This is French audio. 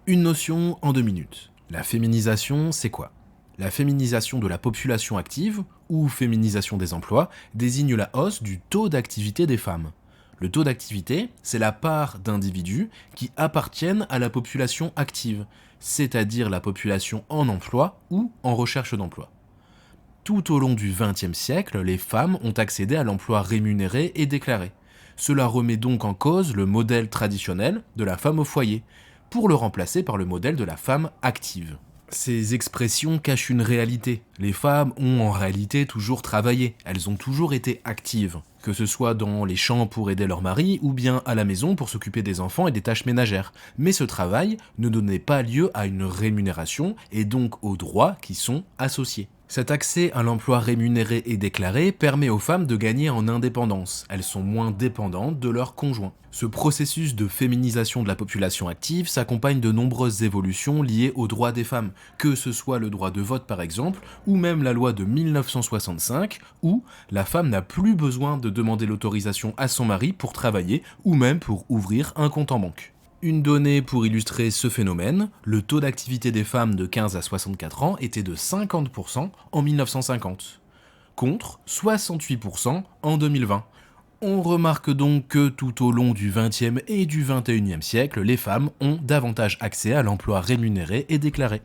Une notion en 2 minutes. La féminisation, c'est quoi? La féminisation de la population active, ou féminisation des emplois, désigne la hausse du taux d'activité des femmes. Le taux d'activité, c'est la part d'individus qui appartiennent à la population active, c'est-à-dire la population en emploi ou en recherche d'emploi. Tout au long du XXe siècle, les femmes ont accédé à l'emploi rémunéré et déclaré. Cela remet donc en cause le modèle traditionnel de la femme au foyer, pour le remplacer par le modèle de la femme active. Ces expressions cachent une réalité. Les femmes ont en réalité toujours travaillé, elles ont toujours été actives, que ce soit dans les champs pour aider leur mari ou bien à la maison pour s'occuper des enfants et des tâches ménagères. Mais ce travail ne donnait pas lieu à une rémunération et donc aux droits qui sont associés. Cet accès à l'emploi rémunéré et déclaré permet aux femmes de gagner en indépendance. Elles sont moins dépendantes de leur conjoint. Ce processus de féminisation de la population active s'accompagne de nombreuses évolutions liées aux droits des femmes, que ce soit le droit de vote par exemple, ou même la loi de 1965, où la femme n'a plus besoin de demander l'autorisation à son mari pour travailler ou même pour ouvrir un compte en banque. Une donnée pour illustrer ce phénomène, le taux d'activité des femmes de 15 à 64 ans était de 50% en 1950, contre 68% en 2020. On remarque donc que tout au long du XXe et du XXIe siècle, les femmes ont davantage accès à l'emploi rémunéré et déclaré.